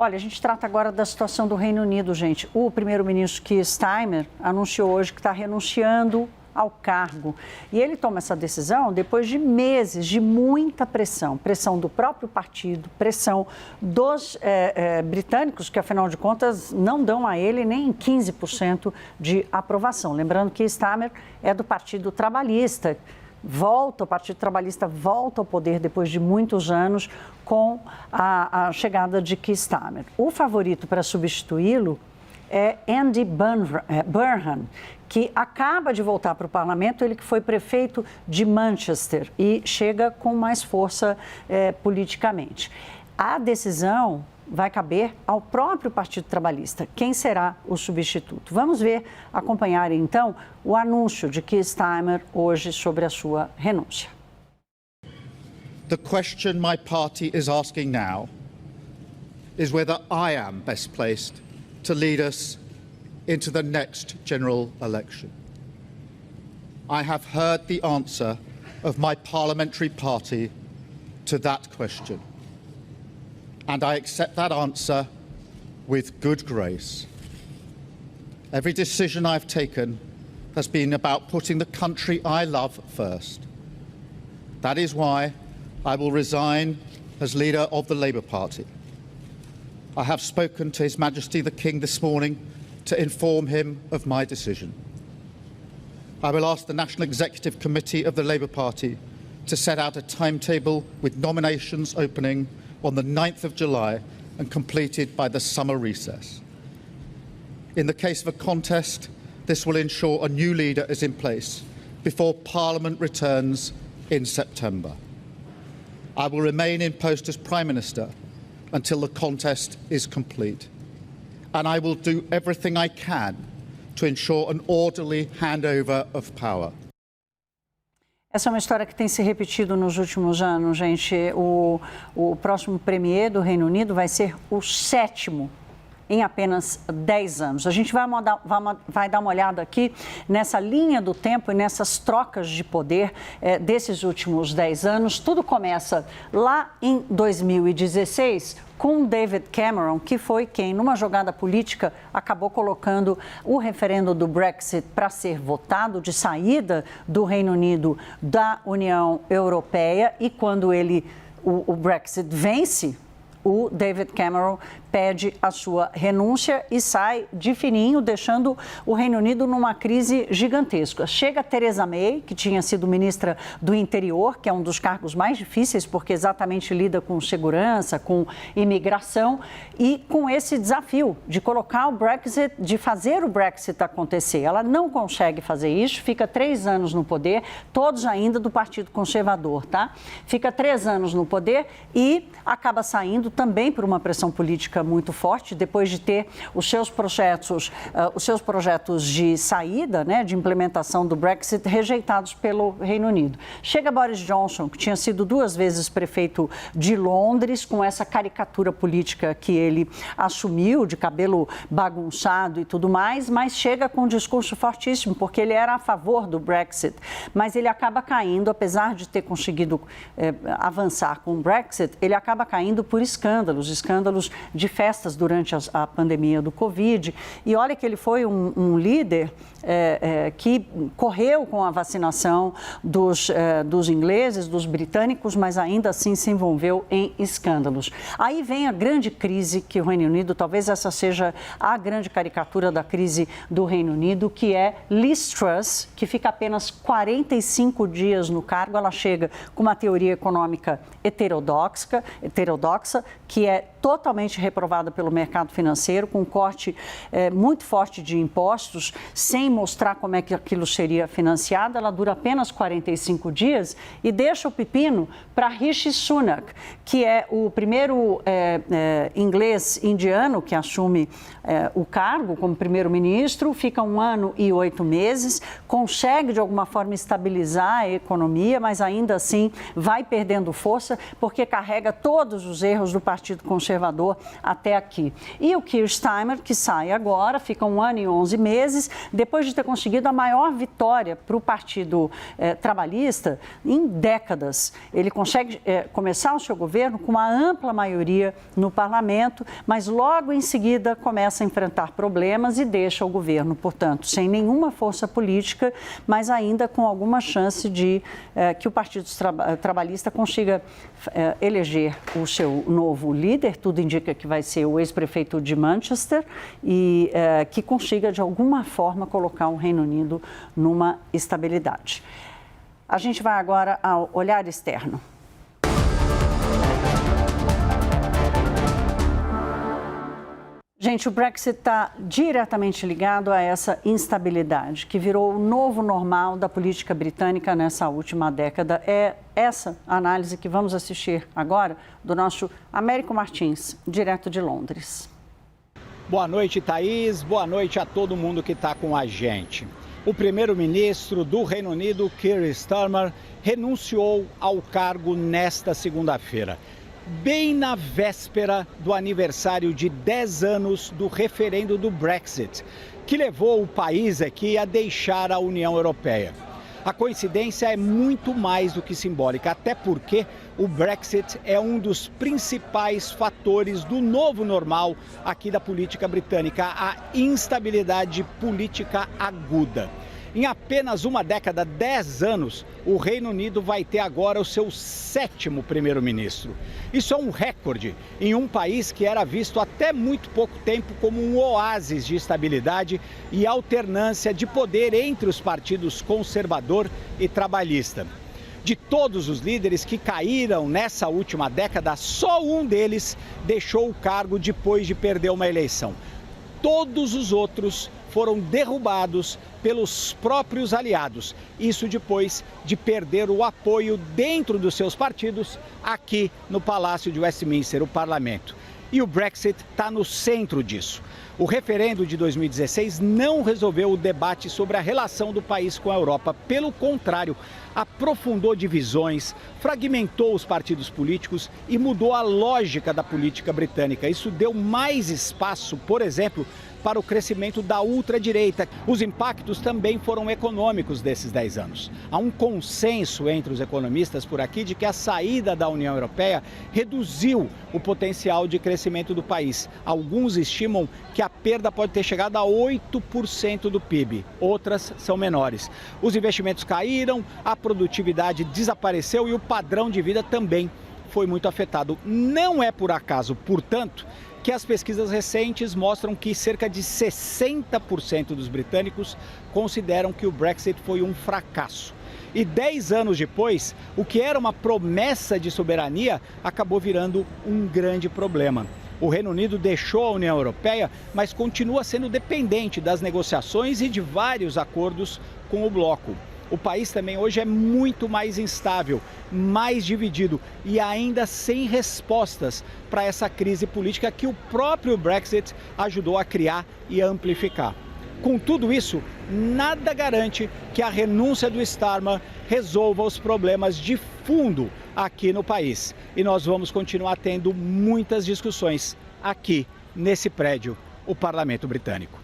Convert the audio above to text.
Olha, a gente trata agora da situação do Reino Unido, gente. O primeiro-ministro Keir Starmer anunciou hoje que está renunciando ao cargo. E ele toma essa decisão depois de meses de muita pressão. Pressão do próprio partido, pressão dos britânicos, que afinal de contas não dão a ele nem 15% de aprovação. Lembrando que Starmer é do Partido Trabalhista. O Partido Trabalhista volta ao poder depois de muitos anos com a chegada de Keir Starmer. O favorito para substituí-lo é Andy Burnham, que acaba de voltar para o parlamento, ele que foi prefeito de Manchester e chega com mais força politicamente. A decisão vai caber ao próprio Partido Trabalhista. Quem será o substituto? Vamos acompanhar então o anúncio de Keir Starmer hoje sobre a sua renúncia. The question my party is asking now is whether I am best placed to lead us into the next general election. I have heard the answer of my parliamentary party to that question. And I accept that answer with good grace. Every decision I've taken has been about putting the country I love first. That is why I will resign as leader of the Labour Party. I have spoken to His Majesty the King this morning to inform him of my decision. I will ask the National Executive Committee of the Labour Party to set out a timetable with nominations opening on the 9th of July and completed by the summer recess. In the case of a contest, this will ensure a new leader is in place before Parliament returns in September. I will remain in post as Prime Minister until the contest is complete, and I will do everything I can to ensure an orderly handover of power. Essa é uma história que tem se repetido nos últimos anos, gente. O próximo premier do Reino Unido vai ser o 7º em apenas 10 anos. A gente vai dar uma olhada aqui nessa linha do tempo e nessas trocas de poder desses últimos 10 anos. Tudo começa lá em 2016 com David Cameron, que foi quem, numa jogada política, acabou colocando o referendo do Brexit para ser votado, de saída do Reino Unido da União Europeia. E quando o Brexit vence, o David Cameron pede a sua renúncia e sai de fininho, deixando o Reino Unido numa crise gigantesca. Chega Theresa May, que tinha sido ministra do Interior, que é um dos cargos mais difíceis, porque exatamente lida com segurança, com imigração, e com esse desafio de colocar o Brexit, de fazer o Brexit acontecer. Ela não consegue fazer isso, fica 3 anos no poder, todos ainda do Partido Conservador, tá? Fica 3 anos no poder e acaba saindo também por uma pressão política muito forte, depois de ter os seus projetos de saída, né, de implementação do Brexit, rejeitados pelo Reino Unido. Chega Boris Johnson, que tinha sido 2 vezes prefeito de Londres, com essa caricatura política que ele assumiu, de cabelo bagunçado e tudo mais, mas chega com um discurso fortíssimo, porque ele era a favor do Brexit. Mas ele acaba caindo, apesar de ter conseguido avançar com o Brexit, ele acaba caindo por escândalos de festas durante a pandemia do Covid. E olha que ele foi um líder que correu com a vacinação dos ingleses, dos britânicos, mas ainda assim se envolveu em escândalos. Aí vem a grande crise que o Reino Unido, talvez essa seja a grande caricatura da crise do Reino Unido, que é Liz Truss, que fica apenas 45 dias no cargo. Ela chega com uma teoria econômica heterodoxa, que é totalmente reprovada pelo mercado financeiro, com um corte muito forte de impostos, sem mostrar como é que aquilo seria financiado. Ela dura apenas 45 dias e deixa o pepino para Rishi Sunak, que é o primeiro inglês indiano que assume o cargo como primeiro-ministro, fica 1 ano e 8 meses, consegue de alguma forma estabilizar a economia, mas ainda assim vai perdendo força, porque carrega todos os erros do Partido Conservador conservador até aqui. E o Keir Starmer, que sai agora, fica 1 ano e 11 meses, depois de ter conseguido a maior vitória para o Partido Trabalhista em décadas. Ele consegue começar o seu governo com uma ampla maioria no parlamento, mas logo em seguida começa a enfrentar problemas e deixa o governo, portanto, sem nenhuma força política, mas ainda com alguma chance de que o Partido Trabalhista consiga eleger o seu novo líder. Tudo indica que vai ser o ex-prefeito de Manchester e que consiga, de alguma forma, colocar o Reino Unido numa estabilidade. A gente vai agora ao olhar externo. Gente, o Brexit está diretamente ligado a essa instabilidade, que virou o novo normal da política britânica nessa última década. É essa análise que vamos assistir agora do nosso Américo Martins, direto de Londres. Boa noite, Thaís. Boa noite a todo mundo que está com a gente. O primeiro-ministro do Reino Unido, Keir Starmer, renunciou ao cargo nesta segunda-feira, bem na véspera do aniversário de 10 anos do referendo do Brexit, que levou o país aqui a deixar a União Europeia. A coincidência é muito mais do que simbólica, até porque o Brexit é um dos principais fatores do novo normal aqui da política britânica, a instabilidade política aguda. Em apenas uma década, 10 anos, o Reino Unido vai ter agora o seu 7º primeiro-ministro. Isso é um recorde em um país que era visto até muito pouco tempo como um oásis de estabilidade e alternância de poder entre os partidos conservador e trabalhista. De todos os líderes que caíram nessa última década, só um deles deixou o cargo depois de perder uma eleição. Todos os outros foram derrubados pelos próprios aliados. Isso depois de perder o apoio dentro dos seus partidos aqui no Palácio de Westminster, o parlamento. E o Brexit está no centro disso. O referendo de 2016 não resolveu o debate sobre a relação do país com a Europa. Pelo contrário, aprofundou divisões, fragmentou os partidos políticos e mudou a lógica da política britânica. Isso deu mais espaço, por exemplo, para o crescimento da ultradireita. Os impactos também foram econômicos desses 10 anos. Há um consenso entre os economistas por aqui de que a saída da União Europeia reduziu o potencial de crescimento do país. Alguns estimam que a perda pode ter chegado a 8% do PIB, outras são menores. Os investimentos caíram, a produtividade desapareceu e o padrão de vida também foi muito afetado. Não é por acaso, portanto, que as pesquisas recentes mostram que cerca de 60% dos britânicos consideram que o Brexit foi um fracasso. E 10 anos depois, o que era uma promessa de soberania acabou virando um grande problema. O Reino Unido deixou a União Europeia, mas continua sendo dependente das negociações e de vários acordos com o bloco. O país também hoje é muito mais instável, mais dividido e ainda sem respostas para essa crise política que o próprio Brexit ajudou a criar e a amplificar. Com tudo isso, nada garante que a renúncia do Starmer resolva os problemas de fundo aqui no país. E nós vamos continuar tendo muitas discussões aqui nesse prédio, o Parlamento Britânico.